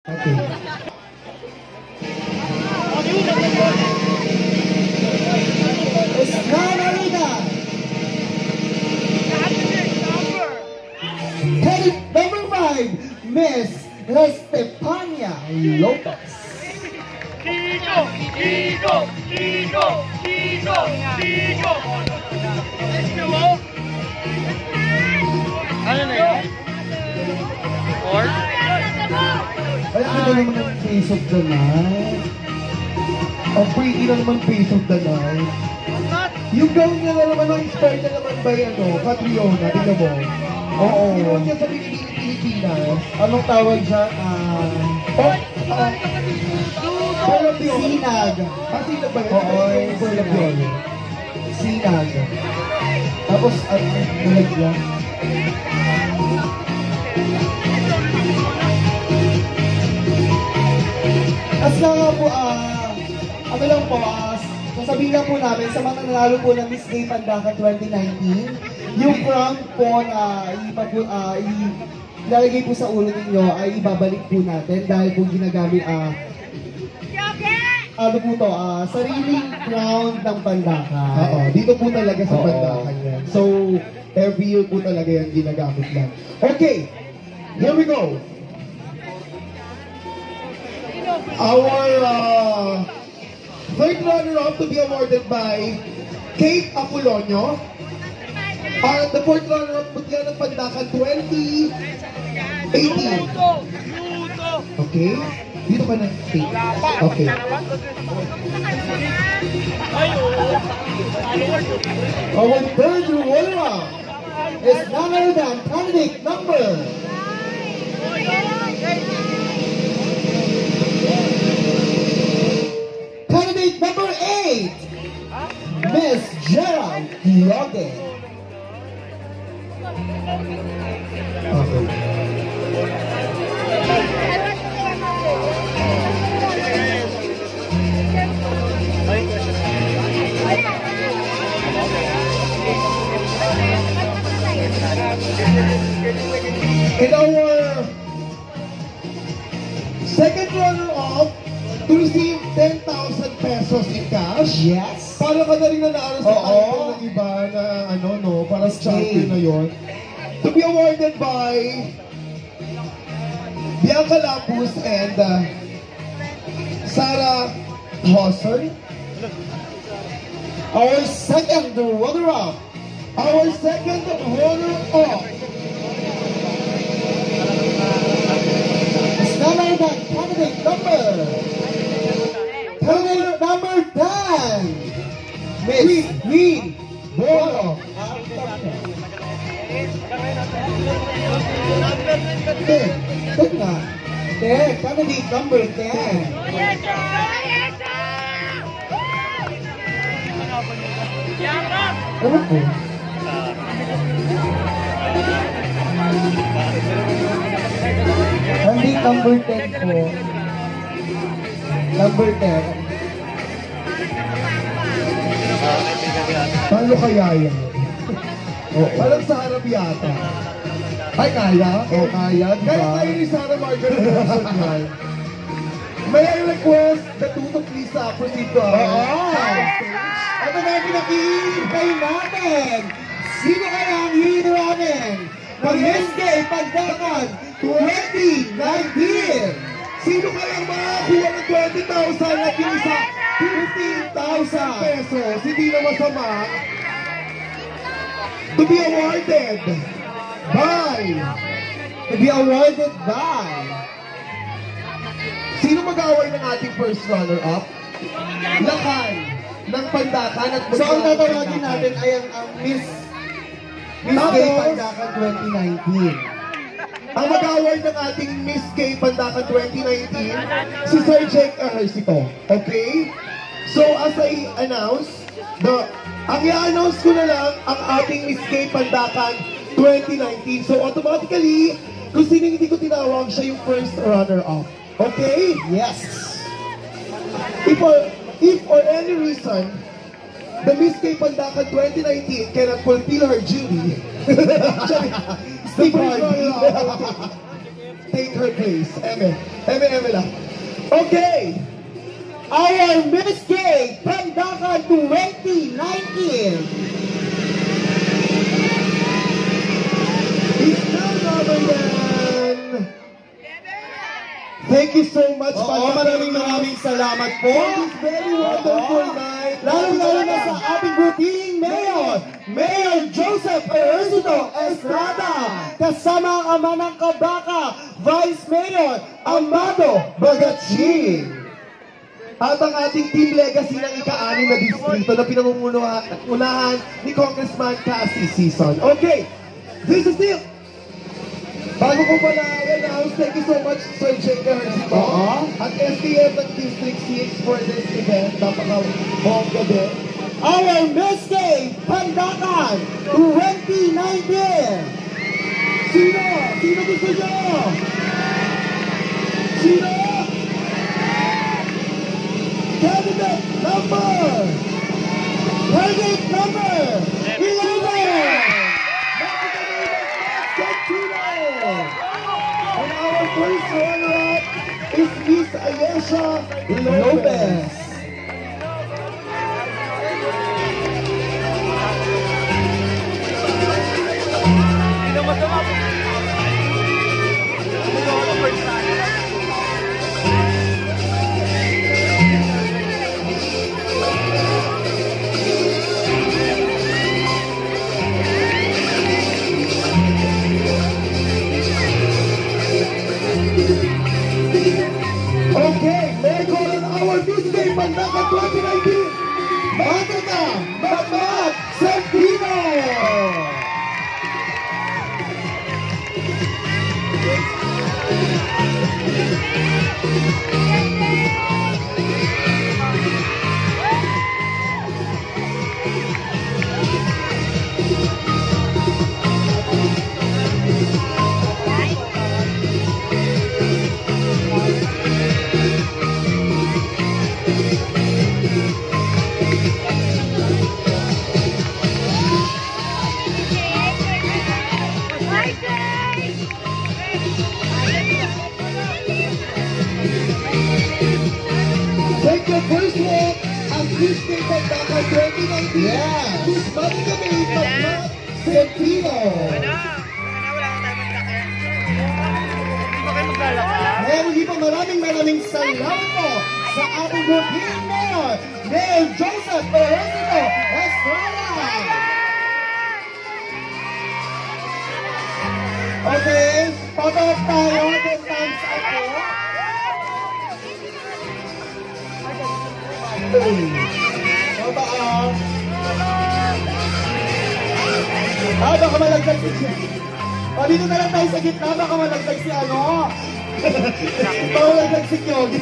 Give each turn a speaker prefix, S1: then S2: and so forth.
S1: Okay. Esmeralda. Headed number 5, Miss Estefania Lopez.
S2: Kiko! Kiko! Kiko! Kiko! Kiko! Ano na yun? Or?
S1: Ay, ano naman ang face of the night? Ang pretty na naman face of the night. Yung gown niya na naman, inspired na naman by Catriona, tingnan mo. Oo. Sinuot niya sa Pilipinas. Anong tawag siya? Sinag. Sinag ba yun? Oo, sinag. Sinag. Tapos, bulag niya. As na nga po, ano lang po, sasabihin lang po namin sa mga nanalo po ng Miss Gay Pandakan 2019, yung crown po na ilalagay po sa ulo ninyo ay ibabalik po natin dahil po ginagamit, ano po to, sariling crown ng Pandakan. Oo, dito po talaga sa Pandakan yan. So, every year po talaga yan ginagamit lang. Okay, here we go. Our third runner-up to be awarded by Kate Apolonio. The fourth runner-up mutya ng Pandakan 2018. Okay? Dito ka na, Kate. Okay. Our third runner-up is none other than candidate number Candidate number 8, Miss Gerald Logan. Okay. And our second runner-up to receive 10,000 pesos in cash. Yes. Para ka na rin nanalo sa title ng iba na para sa champion na yun. To be awarded by Bianca Lapus and Sarah Hosser. Our second runner-up. Our second runner-up. It's none other than candidate number 10, Miss Queen Bolo. Candidate number 10. Ano po? Candidate number 10 po. Number 10. Paano kaya yan? Parang sa harap yata. Ay, kaya? Kaya, diba? Kaya tayo ni Sarah Margaret Wilson yan. May I request the two to please proceed to our stage. At ang pinakihintay natin, sino kaya ang hero namin? Miss Gay Pandakan 2019! Sino kayang makakuha ng 20,000 at yung isa 15,000 pesos? Hindi na masama. To be awarded by sino mag-away ng ating first runner-up? Lakan ng Pandakan at so ang tatawagin natin ay ang Miss Gay Pandakan 2019. Ang mag-award ng ating Miss Gay Pandakan 2019, si Sir Jake Ejercito. Okay? So, as I announce, ang i-announce ko na lang ang ating Miss Gay Pandakan 2019. So, automatically, kung sino hindi ko tinawag, siya yung first runner-up. Okay? Yes. If for any reason, the Miss Gay Pandakan 2019 cannot fulfill her duty, the first runner-up, take her place. Eme lang. Okay. Our Miss Gay Pandakan 2019 is none other than... Thank you so much. Maraming salamat po. For this very wonderful night. Lalo na sa ating butiing mayor, Mayor Joseph Ejercito Estrada, kasama ang ama ng Kabaka, Vice Mayor Amado Bagatchin. At ang ating Team Legacy ng ika-6 na distrito na pinangungunahan ni Congressman Cassie Season. Okay, this is it. Bago ko pala i-announce, thank you so much Sir Jake Ejercito at STF ng District 6 for this event. Napaka-bongga din. Our Miss Gay Pandakan 2019! Sino? Sino gusto nyo? Sino? Candidate number 11! And our first runner-up is Miss Ayesha Lopez.
S2: Hindi naman masama po.
S1: Okay, may call on our Miss Gay Pandakan 2019. Maganda, Magmag Santino! Take your first walk ang Miss Gay Pandakan 2019. Yes! Miss Monica May Magmag Santino.
S2: Wala kang tayo magkakaya. Hindi ba kayo maglalakad?
S1: Ngayon, hindi pa maraming salamat po sa ating butiing mayor, Mayor Joseph Ejercito Estrada. Okay, photo-op tayo. 10 times ako. Photo-op. Baka malagdag si Jen. Dito na lang tayo sa gitna, baka malagdag si ano. Baka malagdag si Kyog.